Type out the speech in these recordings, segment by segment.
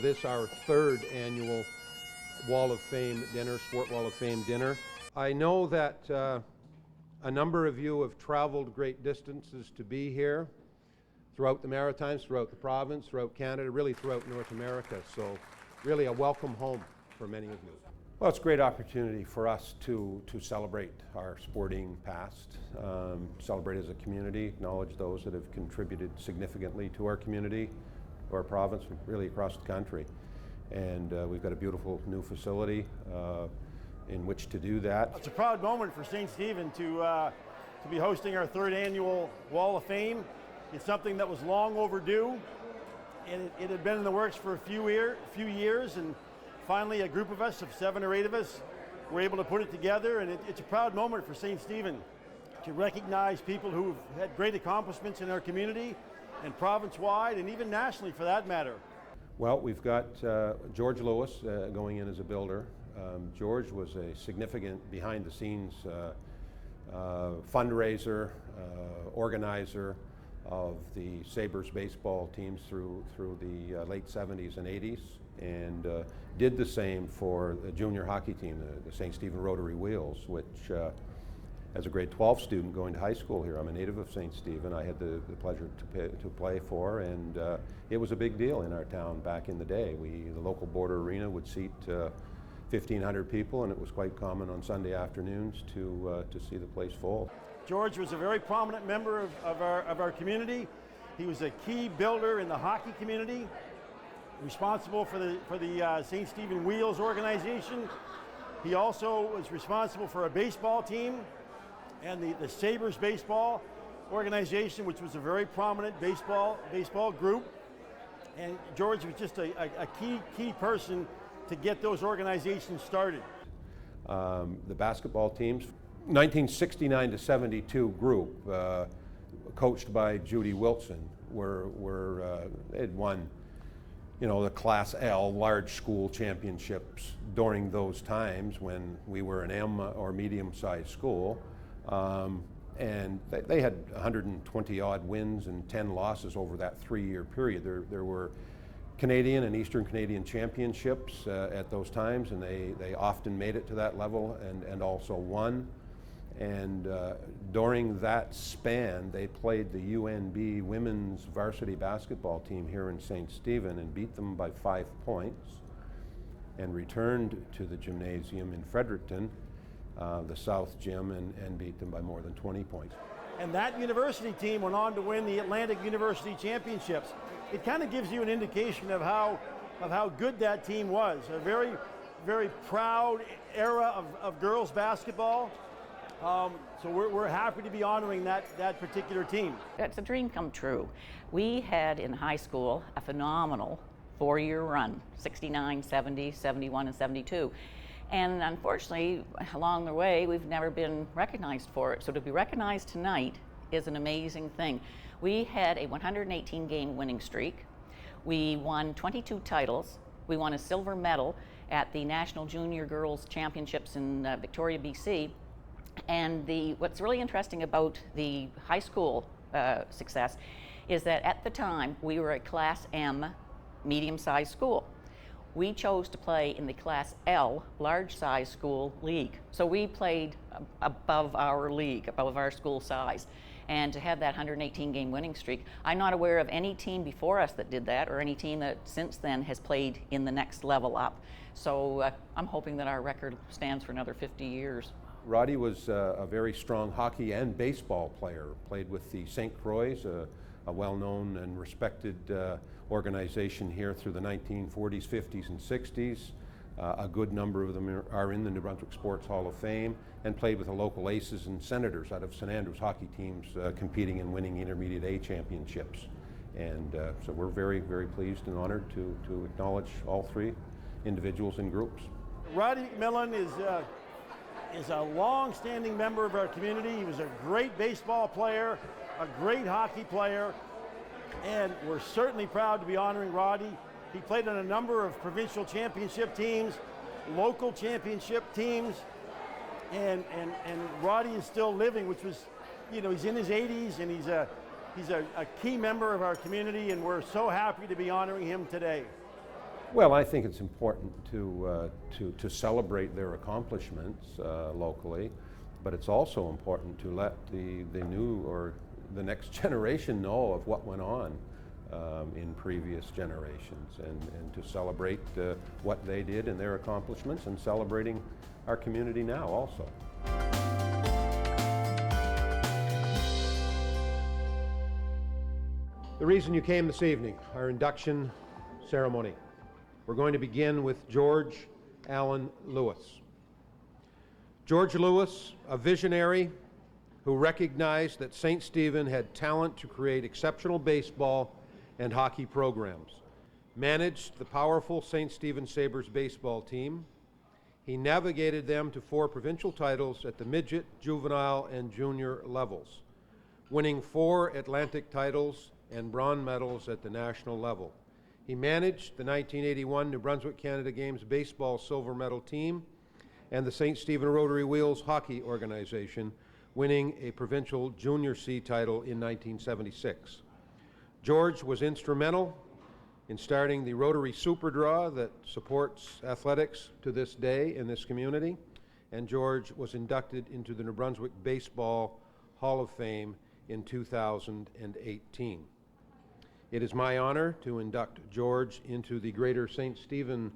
This our third annual Wall of Fame dinner, Sport Wall of Fame dinner. I know that a number of you have traveled great distances to be here throughout the Maritimes, throughout the province, throughout Canada, really throughout North America. So really a welcome home for many of you. Well, it's a great opportunity for us to celebrate our sporting past, celebrate as a community, acknowledge those that have contributed significantly to our community, our province, really across the country. And we've got a beautiful new facility in which to do that. It's a proud moment for St. Stephen to be hosting our third annual Wall of Fame. It's something that was long overdue, and it had been in the works for a few years, and finally a group of us, of 7 or 8 of us, were able to put it together, and it's a proud moment for St. Stephen to recognize people who've had great accomplishments in our community and province-wide, and even nationally for that matter. Well, we've got George Lewis going in as a builder. George was a significant behind-the-scenes fundraiser, organizer of the Sabres baseball teams through the late 70s and 80s, and did the same for the junior hockey team, the St. Stephen Rotary Wheels, which as a grade 12 student going to high school here, I'm a native of St. Stephen, I had the pleasure to play for, and it was a big deal in our town back in the day. The local border arena would seat 1,500 people, and it was quite common on Sunday afternoons to see the place full. George was a very prominent member of our community. He was a key builder in the hockey community, responsible for the St. Stephen Wheels organization. He also was responsible for a baseball team and the Sabres baseball organization, which was a very prominent baseball group. And George was just a key person to get those organizations started. The basketball teams, 1969 to 72 group, coached by Judy Wilson, had won, the Class L large school championships during those times when we were an M or medium-sized school. And they had 120 odd wins and 10 losses over that 3-year period. There were Canadian and Eastern Canadian championships at those times, and they often made it to that level and also won. And during that span, they played the UNB women's varsity basketball team here in St. Stephen and beat them by 5 points, and returned to the gymnasium in Fredericton, the South Gym, and beat them by more than 20 points. And that university team went on to win the Atlantic University Championships. It kind of gives you an indication of how good that team was. A very, very proud era of girls basketball. So we're happy to be honoring that particular team. It's a dream come true. We had in high school a phenomenal 4-year run, 69, 70, 71, and 72. And unfortunately, along the way, we've never been recognized for it. So to be recognized tonight is an amazing thing. We had a 118-game winning streak. We won 22 titles. We won a silver medal at the National Junior Girls Championships in Victoria, BC. And what's really interesting about the high school success is that at the time, we were a Class M medium-sized school. We chose to play in the Class L large-size school league. So we played above our league, above our school size. And to have that 118-game winning streak, I'm not aware of any team before us that did that, or any team that since then has played in the next level up. So I'm hoping that our record stands for another 50 years. Roddy was a very strong hockey and baseball player, played with the St. Croix, a well-known and respected organization here through the 1940s, 50s, and 60s. A good number of them are in the New Brunswick Sports Hall of Fame, and played with the local Aces and Senators out of St. Andrews hockey teams, competing and winning Intermediate A championships. And so we're very, very pleased and honored to acknowledge all 3 individuals and groups. Roddy McMillan is a long-standing member of our community. He was a great baseball player, a great hockey player, and we're certainly proud to be honoring Roddy. He played on a number of provincial championship teams, local championship teams, and Roddy is still living, which was, he's in his 80s, and he's a key member of our community, and we're so happy to be honoring him today. Well, I think it's important to celebrate their accomplishments locally, but it's also important to let the new or the next generation know of what went on in previous generations, and to celebrate what they did and their accomplishments, and celebrating our community now also. The reason you came this evening, our induction ceremony. We're going to begin with George Allen Lewis. George Lewis, a visionary who recognized that St. Stephen had talent to create exceptional baseball and hockey programs, managed the powerful St. Stephen Sabres baseball team. He navigated them to 4 provincial titles at the midget, juvenile, and junior levels, winning 4 Atlantic titles and bronze medals at the national level. He managed the 1981 New Brunswick Canada Games baseball silver medal team and the St. Stephen Rotary Wheels hockey organization, winning a provincial junior C title in 1976. George was instrumental in starting the Rotary Super Draw that supports athletics to this day in this community, and George was inducted into the New Brunswick Baseball Hall of Fame in 2018. It is my honor to induct George into the Greater St. Stephen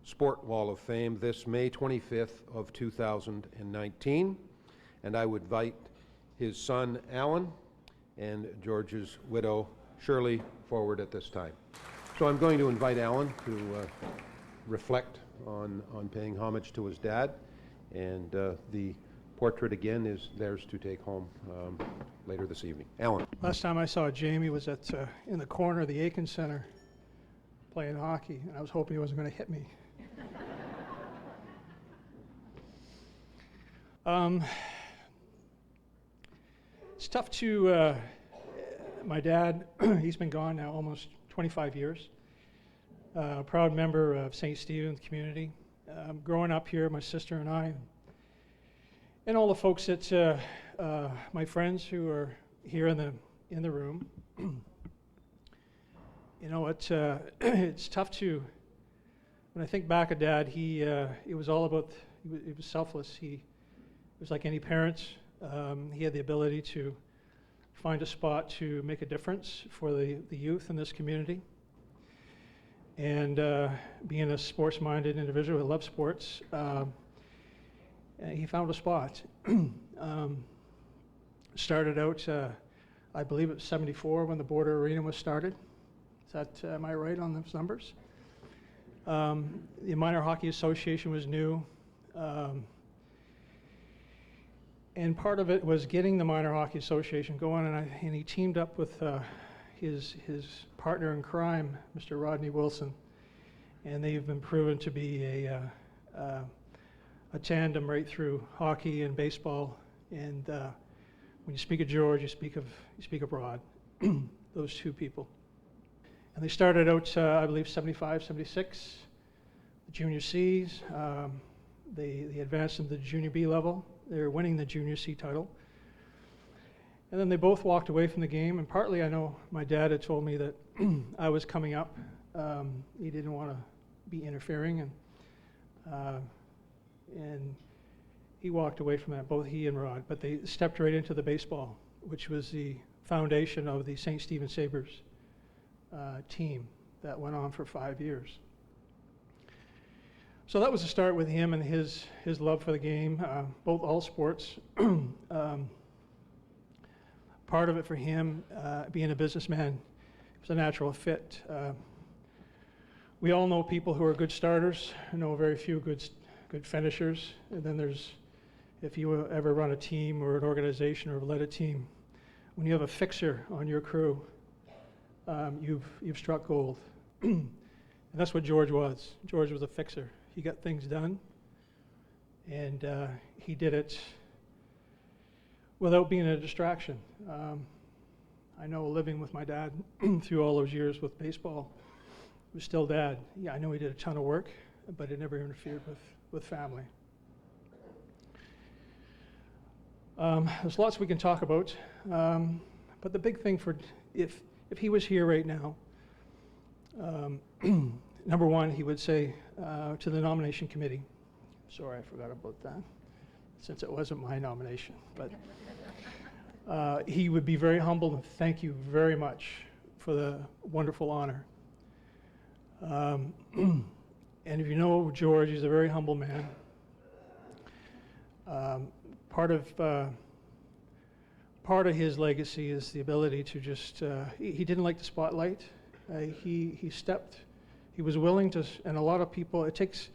Sport Wall of Fame this May 25th of 2019, and I would invite his son Alan and George's widow Shirley forward at this time. So I'm going to invite Alan to reflect on paying homage to his dad, and the portrait again is theirs to take home later this evening. Alan. Last time I saw Jamie was at in the corner of the Aiken Center playing hockey, and I was hoping he wasn't going to hit me. It's tough to, my dad, he's been gone now almost 25 years. A proud member of St. Stephen's community. Growing up here, my sister and I, and all the folks that, my friends who are here in the room. You know, it's tough to, when I think back of Dad, it was all about, he was selfless. He was like any parent. He had the ability to find a spot to make a difference for the youth in this community. And being a sports-minded individual who loves sports, he found a spot. Started out, I believe it was 74 when the Border Arena was started. Is that, am I right on those numbers? The Minor Hockey Association was new. And part of it was getting the Minor Hockey Association going, and he teamed up with his partner in crime, Mr. Roddy McMillan, and they've been proven to be a tandem right through hockey and baseball. And when you speak of George, you speak of Rod, those two people. And they started out, I believe, 75, 76, the junior Cs. They advanced into the junior B level. They were winning the junior C title. And then they both walked away from the game, and partly I know my dad had told me that I was coming up. He didn't want to be interfering, and he walked away from that, both he and Rod, but they stepped right into the baseball, which was the foundation of the St. Stephen Sabres team that went on for 5 years. So that was the start with him and his love for the game, all sports. Part of it for him, being a businessman, was a natural fit. We all know people who are good starters, know very few good finishers, and then there's, if you ever run a team or an organization or led a team, when you have a fixer on your crew, you've struck gold. And that's what George was. George was a fixer. He got things done, and he did it without being a distraction. I know living with my dad through all those years with baseball, it was still Dad. Yeah, I know he did a ton of work, but it never interfered with family. There's lots we can talk about, but the big thing for, if he was here right now, number one, he would say to the nomination committee, sorry, I forgot about that, since it wasn't my nomination, but he would be very humble and thank you very much for the wonderful honor. And if you know George, he's a very humble man. Part of his legacy is the ability to just, he didn't like the spotlight. He was willing to, and a lot of people, it's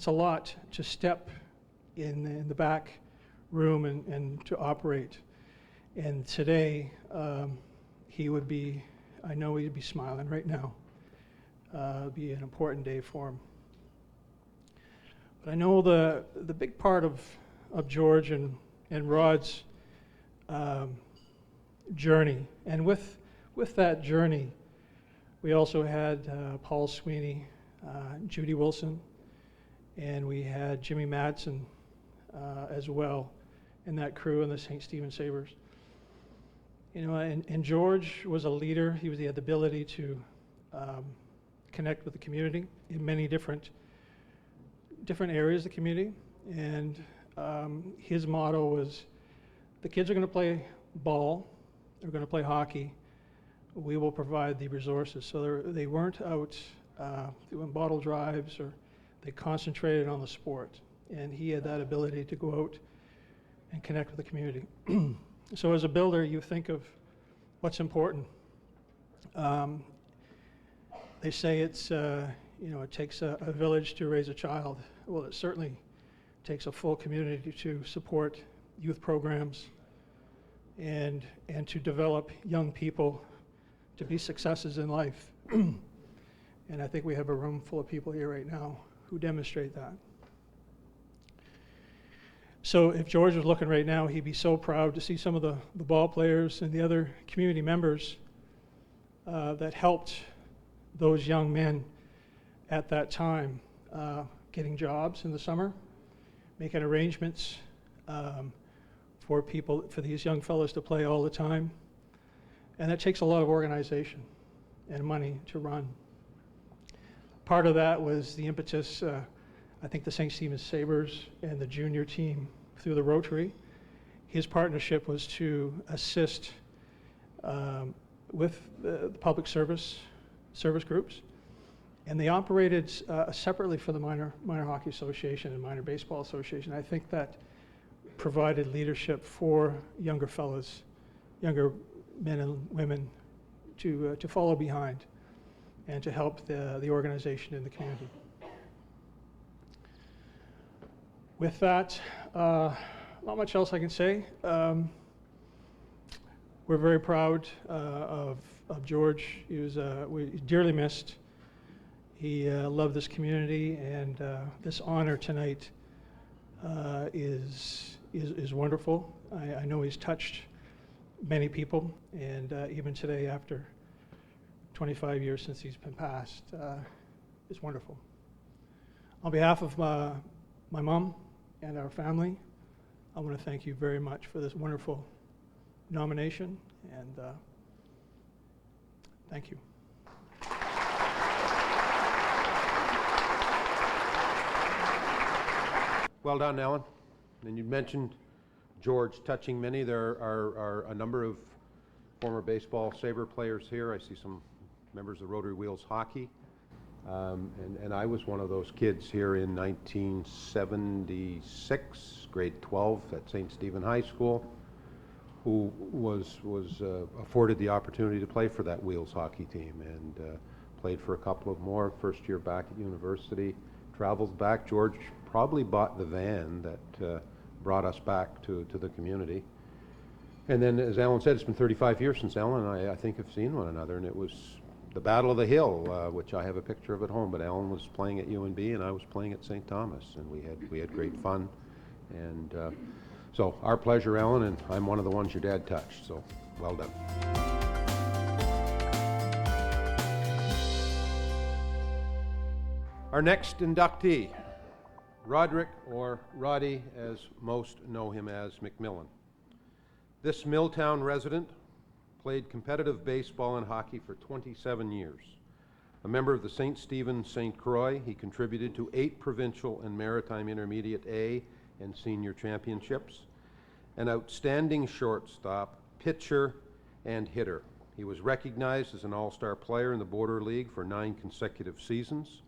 a lot to step in the back room and to operate. And today, he would be, I know he'd be smiling right now. It'd be an important day for him. But I know the big part of George and Rod's journey, and with that journey, we also had Paul Sweeney, Judy Wilson, and we had Jimmy Madsen as well in that crew in the St. Stephen Sabres. You know, and George was a leader. He had the ability to connect with the community in many different areas of the community, and his motto was, the kids are going to play ball, they're going to play hockey, we will provide the resources. So they weren't out doing bottle drives, or they concentrated on the sport, and he had that ability to go out and connect with the community. So as a builder, you think of what's important. They say it's, it takes a village to raise a child. Well, it certainly takes a full community to support youth programs and to develop young people to be successes in life. And I think we have a room full of people here right now who demonstrate that. So if George was looking right now, he'd be so proud to see some of the ball players and the other community members that helped those young men at that time getting jobs in the summer, making arrangements for these young fellows to play all the time. And that takes a lot of organization and money to run. Part of that was the impetus, I think the St. Stephen Sabres and the junior team through the Rotary. His partnership was to assist with the public service groups. And they operated separately for the Minor Hockey Association and Minor Baseball Association. I think that provided leadership for younger fellows, younger men and women to follow behind and to help the organization in the community. With that, not much else I can say. We're very proud of George. He was dearly missed. He loved this community, and this honor tonight is wonderful. I know he's touched many people, and even today, after 25 years since he's been passed, it's wonderful. On behalf of my mom and our family, I want to thank you very much for this wonderful nomination, and thank you. Well done, Alan. And you mentioned George touching many. There are a number of former baseball Sabre players here. I see some members of Rotary Wheels Hockey. And I was one of those kids here in 1976, grade 12 at St. Stephen High School, who was afforded the opportunity to play for that Wheels hockey team, and played for a couple of more. First year back at university, traveled back. George probably bought the van that brought us back to the community. And then, as Alan said, it's been 35 years since Alan and I think, have seen one another, and it was the Battle of the Hill, which I have a picture of at home, but Alan was playing at UNB and I was playing at St. Thomas, and we had great fun. And so our pleasure, Alan, and I'm one of the ones your dad touched, so well done. Our next inductee, Roderick, or Roddy as most know him as, McMillan. This Milltown resident played competitive baseball and hockey for 27 years, A member of the St. Stephen St. Croix, he contributed to 8 provincial and maritime intermediate A and senior championships. An outstanding shortstop, pitcher, and hitter. He was recognized as an all-star player in the Border League for 9 consecutive seasons.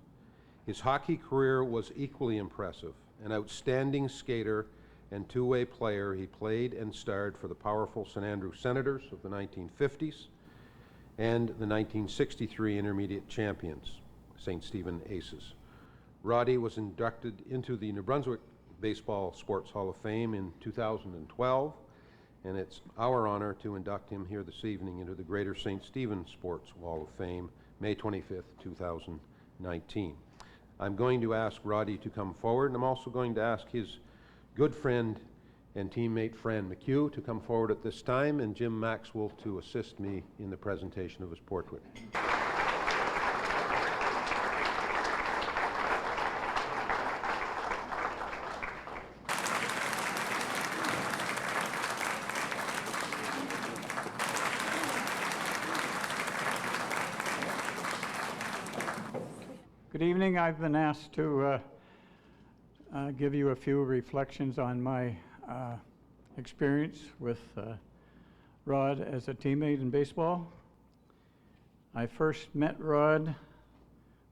His hockey career was equally impressive. An outstanding skater and two-way player, he played and starred for the powerful St. Andrew Senators of the 1950s and the 1963 Intermediate Champions, St. Stephen Aces. Roddy was inducted into the New Brunswick Baseball Sports Hall of Fame in 2012, and it's our honor to induct him here this evening into the Greater St. Stephen Sports Hall of Fame, May 25th, 2019. I'm going to ask Roddy to come forward, and I'm also going to ask his good friend and teammate Fran McHugh to come forward at this time, and Jim Maxwell to assist me in the presentation of his portrait. Good evening. I've been asked to give you a few reflections on my experience with Rod as a teammate in baseball. I first met Rod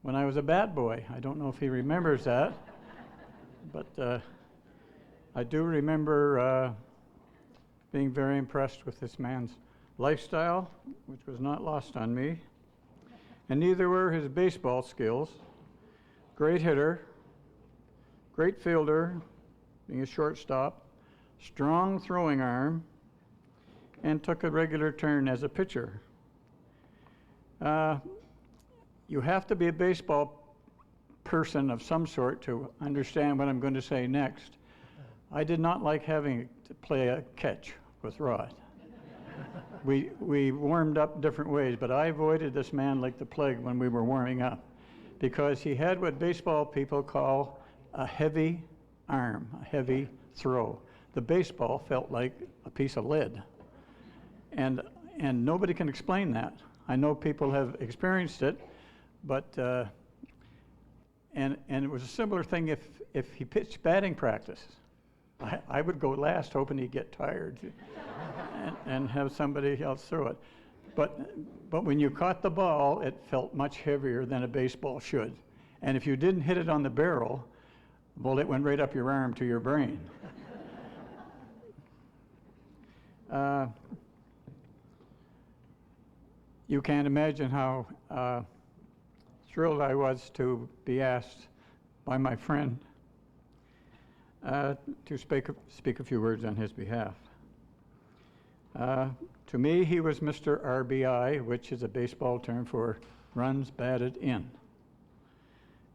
when I was a bat boy. I don't know if he remembers that, but I do remember being very impressed with this man's lifestyle, which was not lost on me, and neither were his baseball skills. Great hitter, great fielder, being a shortstop, strong throwing arm, and took a regular turn as a pitcher. You have to be a baseball person of some sort to understand what I'm going to say next. I did not like having to play a catch with Rod. We warmed up different ways, but I avoided this man like the plague when we were warming up, because he had what baseball people call a heavy arm, a heavy throw. The baseball felt like a piece of lead. And nobody can explain that. I know people have experienced it, but, and it was a similar thing if he pitched batting practice. I would go last hoping he'd get tired and have somebody else throw it. But when you caught the ball, it felt much heavier than a baseball should. And if you didn't hit it on the barrel, well, it went right up your arm to your brain. You can't imagine how thrilled I was to be asked by my friend to speak a few words on his behalf. To me, he was Mr. RBI, which is a baseball term for runs batted in.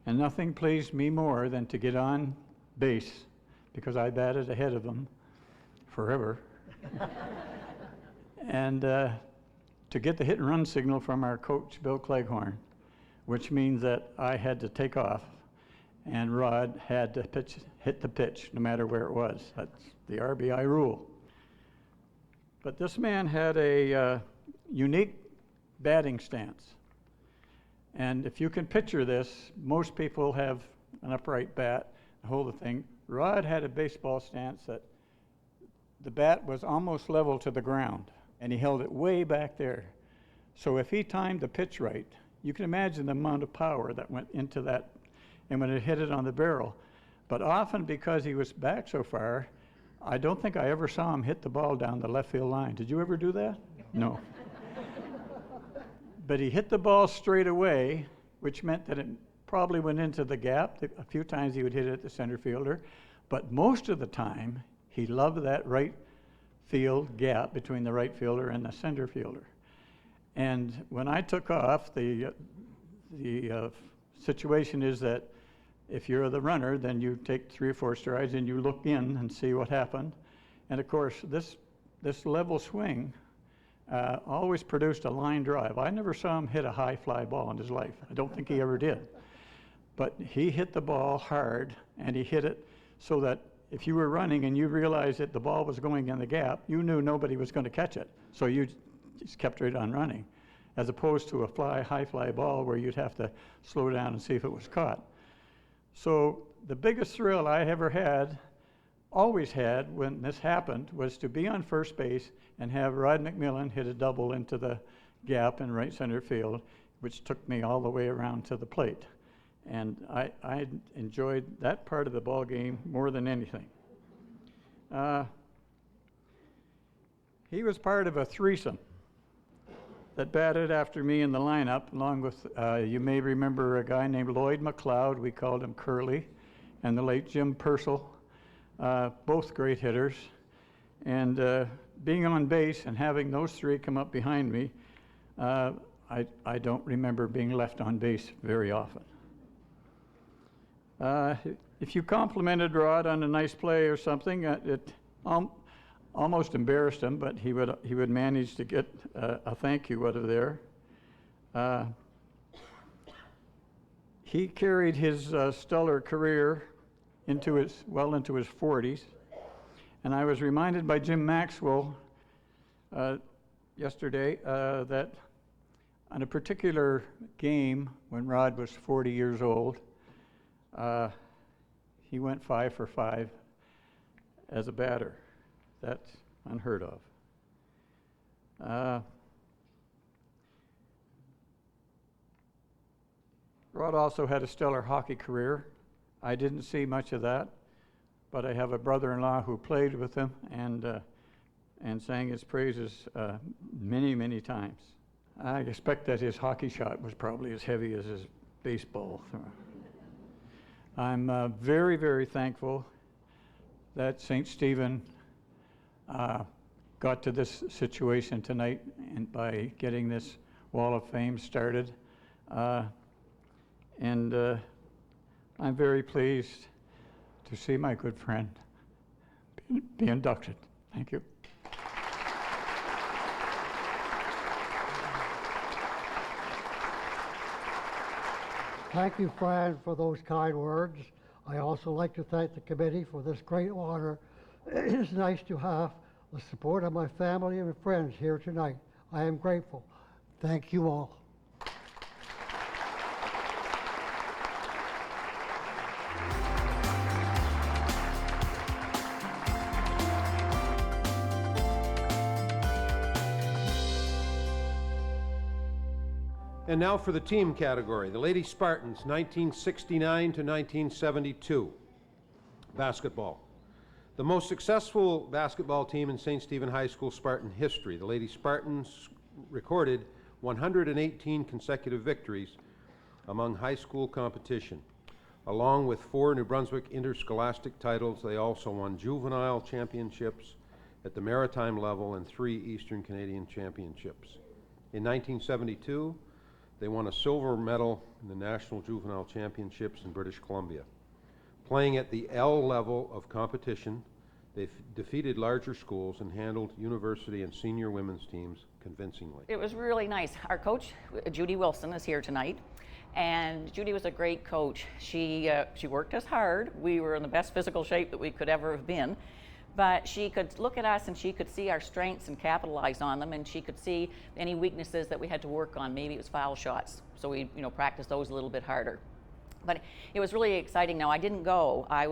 And nothing pleased me more than to get on base, because I batted ahead of him forever, and to get the hit and run signal from our coach, Bill Cleghorn, which means that I had to take off and Rod had to hit the pitch no matter where it was. That's the RBI rule. But this man had a unique batting stance. And if you can picture this, most people have an upright bat, hold the thing. Rod had a baseball stance that the bat was almost level to the ground, and he held it way back there. So if he timed the pitch right, you can imagine the amount of power that went into that, and when it hit it on the barrel. But often, because he was back so far, I don't think I ever saw him hit the ball down the left field line. Did you ever do that? No. But he hit the ball straight away, which meant that it probably went into the gap. A few times he would hit it at the center fielder, but most of the time he loved that right field gap between the right fielder and the center fielder. And when I took off, the situation is that if you're the runner, then you take 3 or 4 strides and you look in and see what happened. And of course, this level swing always produced a line drive. I never saw him hit a high fly ball in his life. I don't think he ever did. But he hit the ball hard, and he hit it so that if you were running and you realized that the ball was going in the gap, you knew nobody was going to catch it. So you just kept right on running. as opposed to a high fly ball where you'd have to slow down and see if it was caught. So the biggest thrill I ever had, always had when this happened, was to be on first base and have Rod McMillan hit a double into the gap in right center field, which took me all the way around to the plate. And I enjoyed that part of the ball game more than anything. He was part of a threesome that batted after me in the lineup, along with, you may remember a guy named Lloyd McLeod, we called him Curly, and the late Jim Purcell, both great hitters. And being on base and having those three come up behind me, I don't remember being left on base very often. If you complimented Rod on a nice play or something, it almost embarrassed him, but he would manage to get a thank you out of there. He carried his stellar career into his 40s, and I was reminded by Jim Maxwell yesterday that on a particular game when Rod was 40 years old, he went 5 for 5 as a batter. That's unheard of. Rod also had a stellar hockey career. I didn't see much of that, but I have a brother-in-law who played with him and sang his praises many, many times. I expect that his hockey shot was probably as heavy as his baseball throw. I'm very, very thankful that St. Stephen got to this situation tonight and by getting this Wall of Fame started. And I'm very pleased to see my good friend be inducted. Thank you. Thank you, Fran, for those kind words. I also like to thank the committee for this great honor. It is nice to have the support of my family and friends here tonight. I am grateful. Thank you all. And now for the team category. The Lady Spartans, 1969 to 1972. Basketball. The most successful basketball team in St. Stephen High School Spartan history. The Lady Spartans recorded 118 consecutive victories among high school competition. Along with 4 New Brunswick interscholastic titles, they also won juvenile championships at the maritime level and 3 Eastern Canadian championships. In 1972, they won a silver medal in the National Juvenile Championships in British Columbia. Playing at the L level of competition, they defeated larger schools and handled university and senior women's teams convincingly. It was really nice. Our coach, Judy Wilson, is here tonight. And Judy was a great coach. She worked us hard. We were in the best physical shape that we could ever have been. But she could look at us and she could see our strengths and capitalize on them, and she could see any weaknesses that we had to work on. Maybe it was foul shots, so we practiced those a little bit harder. But it was really exciting. Now, I didn't go. I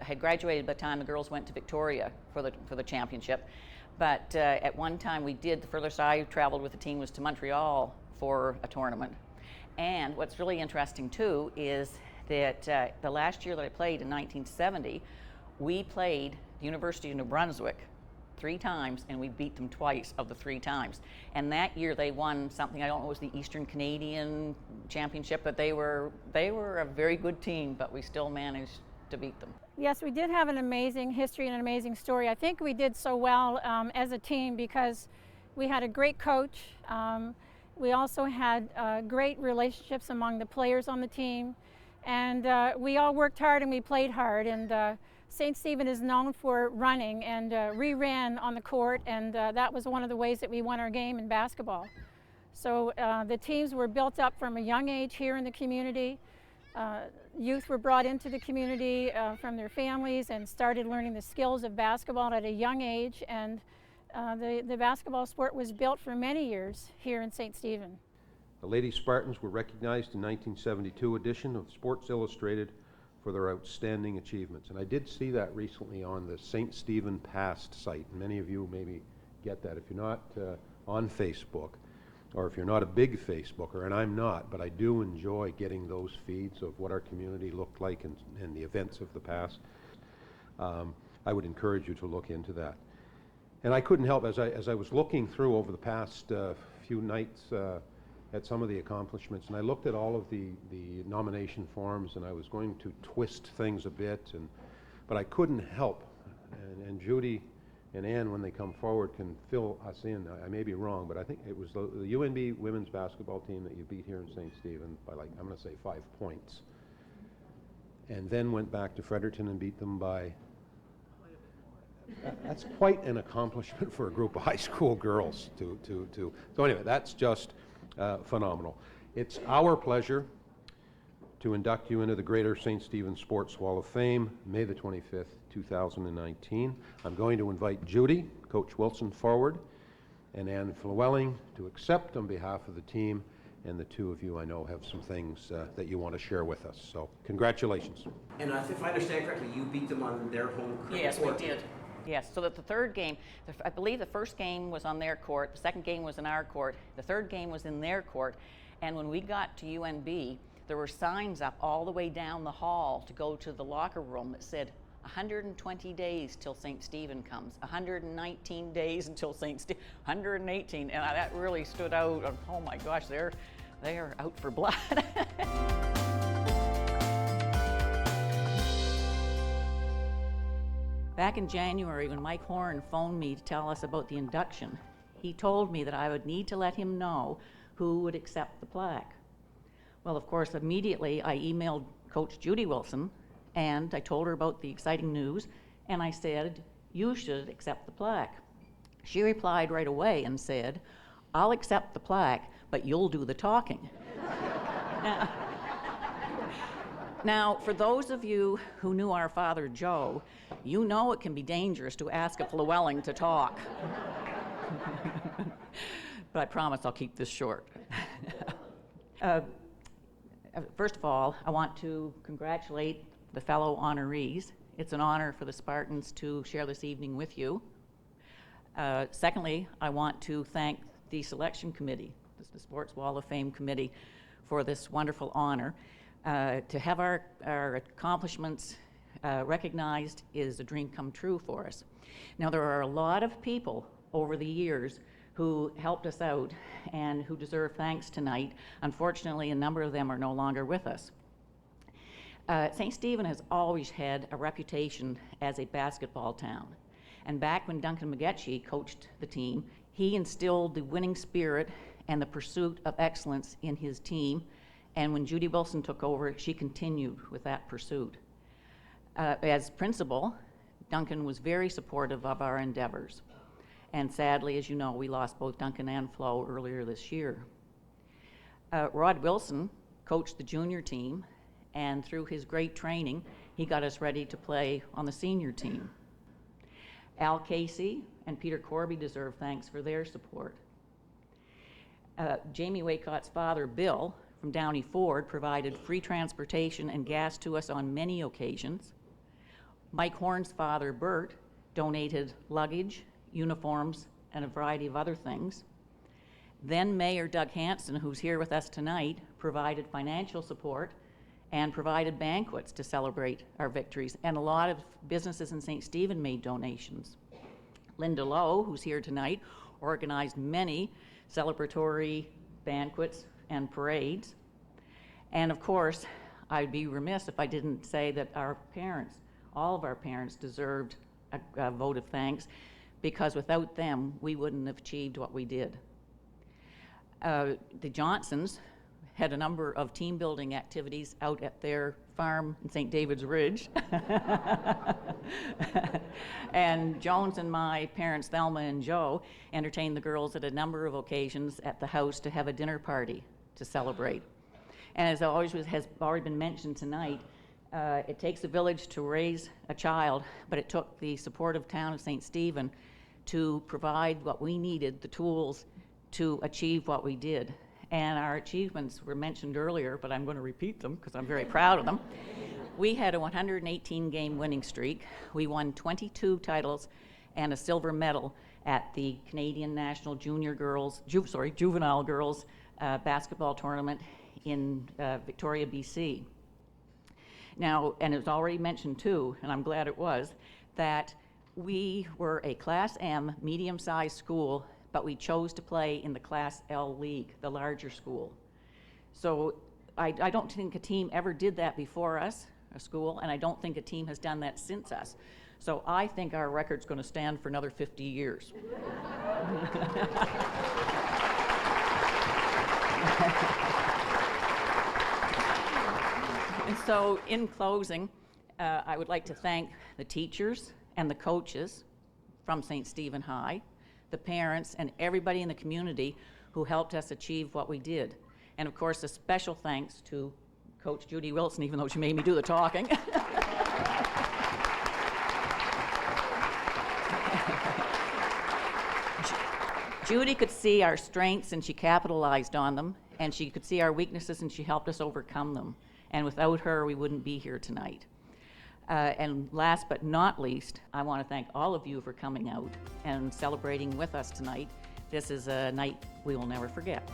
had graduated by the time the girls went to Victoria for the championship. But at one time we did, the furthest I traveled with the team was to Montreal for a tournament. And what's really interesting too is that the last year that I played in 1970, we played the University of New Brunswick 3 times, and we beat them twice of the 3 times. And that year they won something, I don't know, it was the Eastern Canadian Championship, but they were a very good team, but we still managed to beat them. Yes, we did have an amazing history and an amazing story. I think we did so well as a team because we had a great coach. We also had great relationships among the players on the team, and we all worked hard and we played hard. And St. Stephen is known for running, and we ran on the court, and that was one of the ways that we won our game in basketball. So the teams were built up from a young age here in the community. Youth were brought into the community from their families and started learning the skills of basketball at a young age, and the basketball sport was built for many years here in St. Stephen. The Lady Spartans were recognized in 1972 edition of Sports Illustrated for their outstanding achievements. And I did see that recently on the St. Stephen Past site. And many of you maybe get that if you're not on Facebook, or if you're not a big Facebooker, and I'm not, but I do enjoy getting those feeds of what our community looked like and the events of the past. I would encourage you to look into that. And I couldn't help, as I was looking through over the past few nights at some of the accomplishments, and I looked at all of the nomination forms, and I was going to twist things a bit, but I couldn't help. And Judy and Ann, when they come forward, can fill us in. I may be wrong, but I think it was the UNB women's basketball team that you beat here in St. Stephen by, like, I'm going to say 5 points. And then went back to Fredericton and beat them by... That's quite an accomplishment for a group of high school girls to. So anyway, that's just phenomenal. It's our pleasure to induct you into the Greater St. Stephen Sports Wall of Fame, May the 25th, 2019. I'm going to invite Judy, Coach Wilson, forward, and Ann Flewelling to accept on behalf of the team, and the two of you, I know, have some things that you want to share with us. So congratulations. And if I understand correctly, you beat them on their home court. Yes, we did. Yes, so that the third game, I believe the first game was on their court, the second game was in our court, the third game was in their court, and when we got to UNB, there were signs up all the way down the hall to go to the locker room that said 120 days till St. Stephen comes, 119 days until St. Stephen, 118, and that really stood out. Oh my gosh, they're out for blood. Back in January, when Mike Horn phoned me to tell us about the induction, he told me that I would need to let him know who would accept the plaque. Well, of course, immediately I emailed Coach Judy Wilson, and I told her about the exciting news, and I said, you should accept the plaque. She replied right away and said, I'll accept the plaque, but you'll do the talking. Now, for those of you who knew our father Joe, you know it can be dangerous to ask a Flewelling to talk. But I promise I'll keep this short. First of all, I want to congratulate the fellow honorees. It's an honor for the Spartans to share this evening with you. Secondly, I want to thank the selection committee, the Sports Wall of Fame committee, for this wonderful honor. To have our accomplishments recognized is a dream come true for us. Now, there are a lot of people over the years who helped us out and who deserve thanks tonight. Unfortunately, a number of them are no longer with us. St. Stephen has always had a reputation as a basketball town. And back when Duncan McGetchie coached the team, he instilled the winning spirit and the pursuit of excellence in his team. And when Judy Wilson took over, she continued with that pursuit. As principal, Duncan was very supportive of our endeavors. And sadly, as you know, we lost both Duncan and Flo earlier this year. Rod Wilson coached the junior team, and through his great training, he got us ready to play on the senior team. Al Casey and Peter Corby deserve thanks for their support. Jamie Waycott's father, Bill, from Downey Ford, provided free transportation and gas to us on many occasions. Mike Horn's father, Bert, donated luggage, uniforms, and a variety of other things. Then Mayor Doug Hanson, who's here with us tonight, provided financial support and provided banquets to celebrate our victories, and a lot of businesses in St. Stephen made donations. Linda Lowe, who's here tonight, organized many celebratory banquets and parades. And of course, I'd be remiss if I didn't say that our parents, all of our parents, deserved a vote of thanks, because without them, we wouldn't have achieved what we did. The Johnsons had a number of team building activities out at their farm in St. David's Ridge. And Jones and my parents, Thelma and Joe, entertained the girls at a number of occasions at the house to have a dinner party to celebrate. And as always has already been mentioned tonight, it takes a village to raise a child, but it took the supportive town of St. Stephen to provide what we needed, the tools to achieve what we did. And our achievements were mentioned earlier, but I'm going to repeat them because I'm very proud of them. We had a 118-game winning streak. We won 22 titles and a silver medal at the Canadian National Juvenile Girls basketball tournament in Victoria, BC. Now, and it was already mentioned too, and I'm glad it was, that we were a Class M medium-sized school, but we chose to play in the Class L league, the larger school. So I don't think a team ever did that before us, a school, and I don't think a team has done that since us. So I think our record's going to stand for another 50 years. And so in closing, I would like to thank the teachers and the coaches from St. Stephen High, the parents, and everybody in the community who helped us achieve what we did. And of course, a special thanks to Coach Judy Wilson, even though she made me do the talking. Judy could see our strengths and she capitalized on them, and she could see our weaknesses and she helped us overcome them. And without her, we wouldn't be here tonight. And last but not least, I want to thank all of you for coming out and celebrating with us tonight. This is a night we will never forget.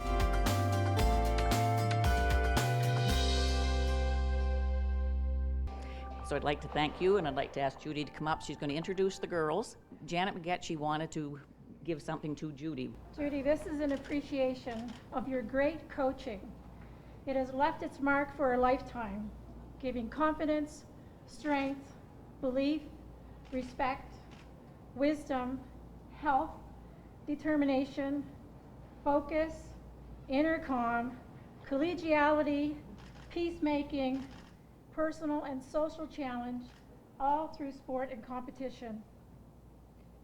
So I'd like to thank you, and I'd like to ask Judy to come up. She's going to introduce the girls. Janet McGetchie wanted to give something to Judy. Judy, this is an appreciation of your great coaching. It has left its mark for a lifetime, giving confidence, strength, belief, respect, wisdom, health, determination, focus, inner calm, collegiality, peacemaking, personal and social challenge, all through sport and competition.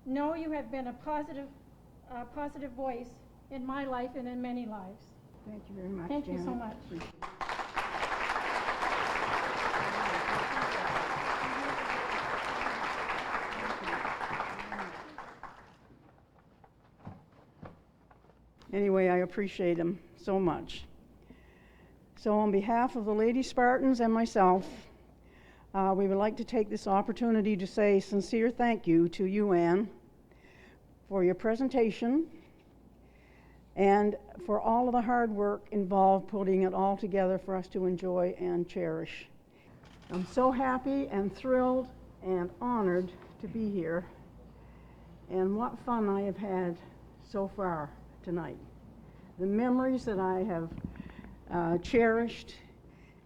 Know you have been a positive voice in my life and in many lives. Thank you very much, Thank Janet. you so much. Anyway, I appreciate them so much. So on behalf of the Lady Spartans and myself, we would like to take this opportunity to say sincere thank you to you, Anne, for your presentation and for all of the hard work involved putting it all together for us to enjoy and cherish. I'm so happy and thrilled and honored to be here, and what fun I have had so far tonight. The memories that I have cherished,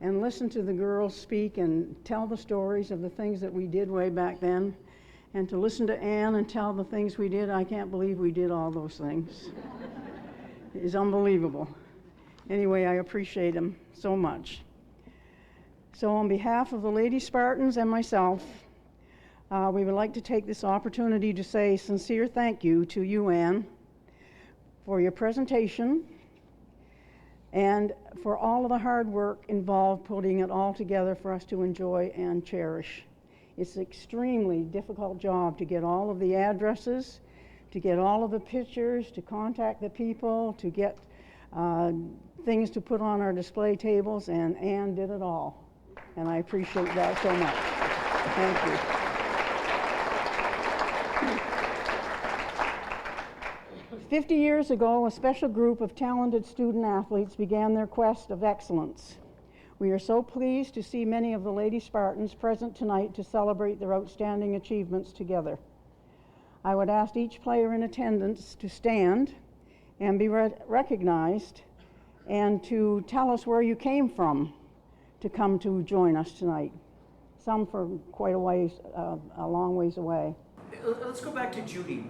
and listened to the girls speak and tell the stories of the things that we did way back then, and to listen to Anne and tell the things we did. I can't believe we did all those things. It is unbelievable. Anyway, I appreciate them so much. So on behalf of the Lady Spartans and myself, we would like to take this opportunity to say sincere thank you to you, Anne, for your presentation and for all of the hard work involved putting it all together for us to enjoy and cherish. It's an extremely difficult job to get all of the addresses, to get all of the pictures, to contact the people, to get things to put on our display tables, and Anne did it all. And I appreciate that so much. Thank you. 50 years ago, a special group of talented student athletes began their quest of excellence. We are so pleased to see many of the Lady Spartans present tonight to celebrate their outstanding achievements together. I would ask each player in attendance to stand and be recognized and to tell us where you came from to come to join us tonight. Some for quite a ways, a long ways away. Let's go back to Judy,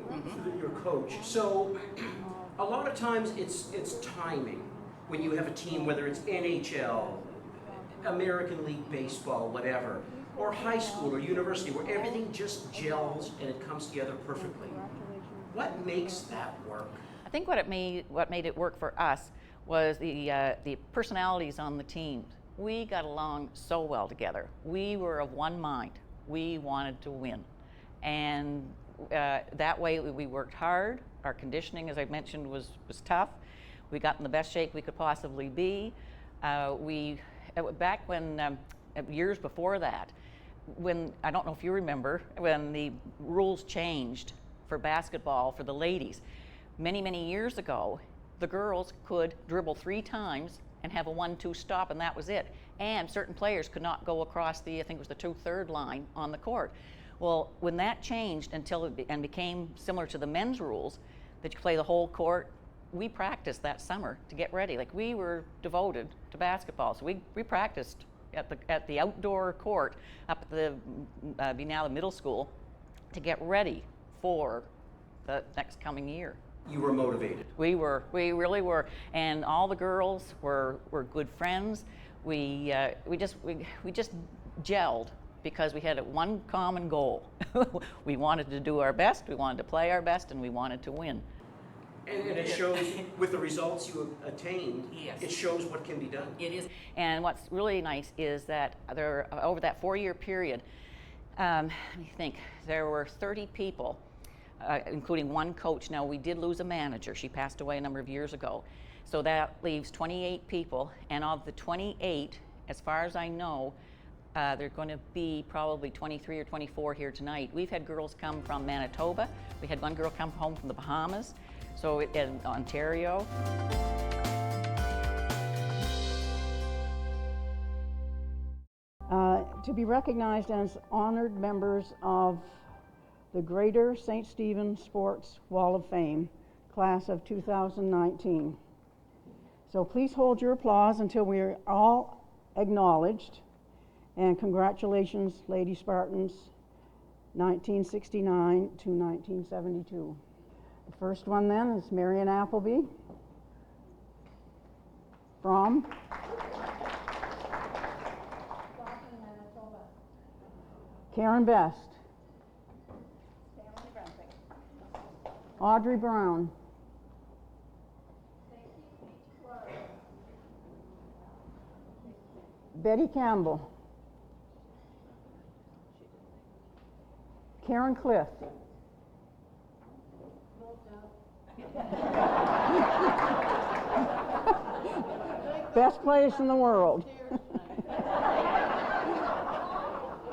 your coach. So a lot of times it's timing when you have a team, whether it's NHL, American League Baseball, whatever, or high school or university, where everything just gels and it comes together perfectly. What makes that work? I think what made it work for us was the personalities on the team. We got along so well together. We were of one mind. We wanted to win. And that way we worked hard. Our conditioning, as I mentioned, was tough. We got in the best shape we could possibly be. Back when, years before that, when, I don't know if you remember, when the rules changed for basketball for the ladies, many, many years ago, the girls could dribble 3 times and have a 1-2 stop, and that was it. And certain players could not go across the, I think it was the 2/3 line on the court. Well, when that changed and became similar to the men's rules, that you play the whole court, we practiced that summer to get ready. Like, we were devoted to basketball, so we practiced at the outdoor court up at the Benalla Middle School to get ready for the next coming year. You were motivated. We really were, and all the girls were good friends. We just gelled because we had one common goal. We wanted to do our best, we wanted to play our best, and we wanted to win. And it shows, with the results you attained, Yes. it shows what can be done. It is. And what's really nice is that over that 4-year period, let me think, there were 30 people, including one coach. Now, we did lose a manager. She passed away a number of years ago. So that leaves 28 people. And of the 28, as far as I know, there are going to be probably 23 or 24 here tonight. We've had girls come from Manitoba. We had one girl come home from the Bahamas. So in Ontario. To be recognized as honored members of the Greater St. Stephen Sports Wall of Fame, class of 2019. So please hold your applause until we are all acknowledged. And congratulations, Lady Spartans, 1969 to 1972. The first one then is Marion Appleby from Karen Best, Audrey Brown, Betty Campbell, Karen Cliff, best place in the world.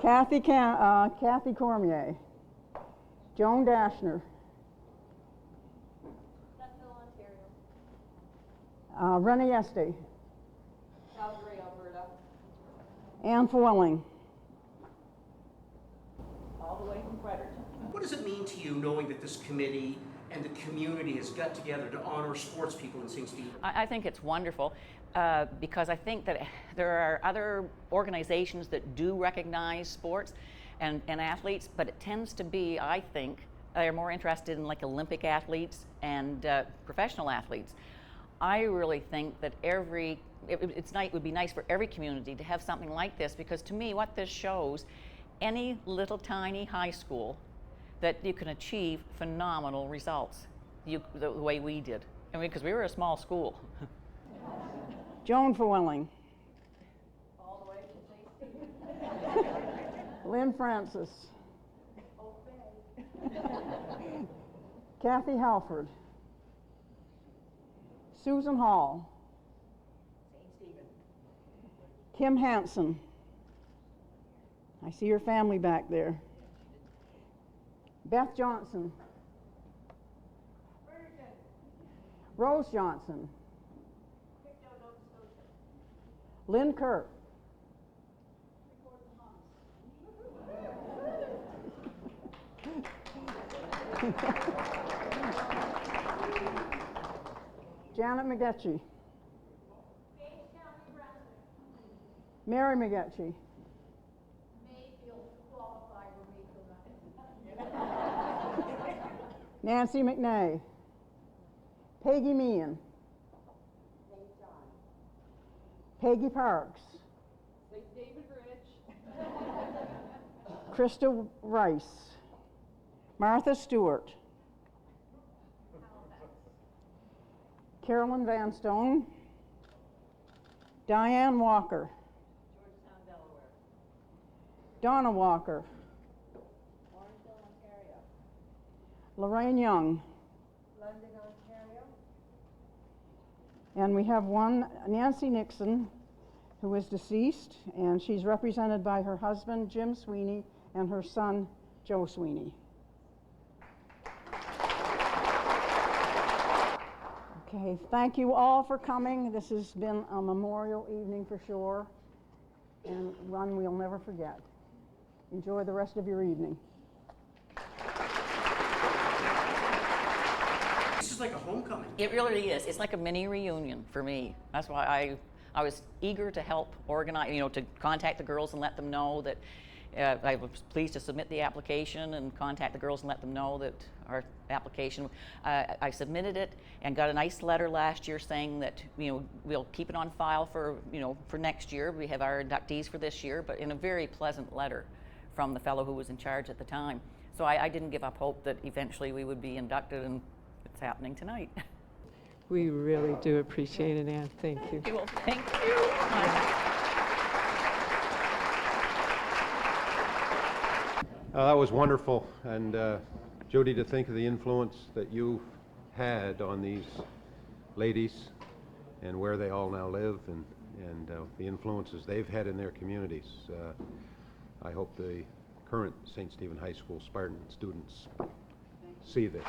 Kathy Cormier, Joan Dashner, Renee Este, Calgary, Alberta. Anne Fwelling, All the way from Fredericton. What does it mean to you knowing that this committee and the community has got together to honor sports people in St. Stephen? I think it's wonderful because I think that there are other organizations that do recognize sports and athletes, but it tends to be, I think, they're more interested in like Olympic athletes and professional athletes. I really think that it would be nice for every community to have something like this, because to me what this shows, any little tiny high school, that you can achieve phenomenal results the way we did. I mean, because we were a small school. Joan Fwelling, All the way to St. Stephen. Lynn Francis, Kathy Halford, Susan Hall, St. Stephen. Kim Hansen. I see your family back there. Beth Johnson, Rose Johnson, Lynn Kirk, Janet McGetchie, Mary McGetchie, Nancy McNay, Peggy Meehan, Peggy Parks, St. David Ridge. Krista Rice, Martha Stewart, Carolyn Van Stone, Diane Walker, Georgetown, Delaware. Donna Walker, Orangeville, Ontario. Lorraine Young. London, Ontario. And we have one, Nancy Nixon, who is deceased, and she's represented by her husband, Jim Sweeney, and her son, Joe Sweeney. Okay, thank you all for coming. This has been a memorial evening for sure, and one we'll never forget. Enjoy the rest of your evening. This is like a homecoming. It really is. It's like a mini reunion for me. That's why I was eager to help organize, to contact the girls and let them know that I was pleased to submit the application and contact the girls and let them know that our application, I submitted it and got a nice letter last year saying that, we'll keep it on file for, for next year. We have our inductees for this year, but in a very pleasant letter from the fellow who was in charge at the time. So I didn't give up hope that eventually we would be inducted, and it's happening tonight. We really do appreciate it, Ann. Thank you. Well, thank you. That was wonderful, and Judy, to think of the influence that you had on these ladies and where they all now live, and the influences they've had in their communities. I hope the current St. Stephen High School Spartan students see this.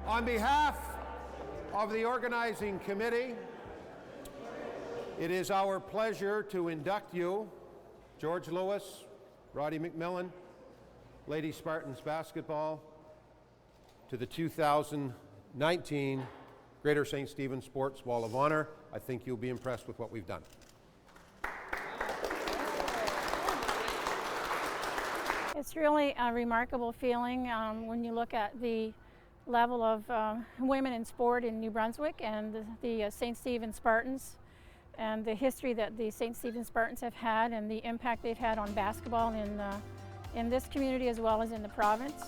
On behalf of the organizing committee, it is our pleasure to induct you, George Lewis, Roddy McMillan, Lady Spartans basketball, to the 2019 Greater St. Stephen Sports Wall of Honor. I think you'll be impressed with what we've done. It's really a remarkable feeling when you look at the level of women in sport in New Brunswick and the St. Stephen Spartans, and the history that the St. Stephen Spartans have had and the impact they've had on basketball in this community as well as in the province.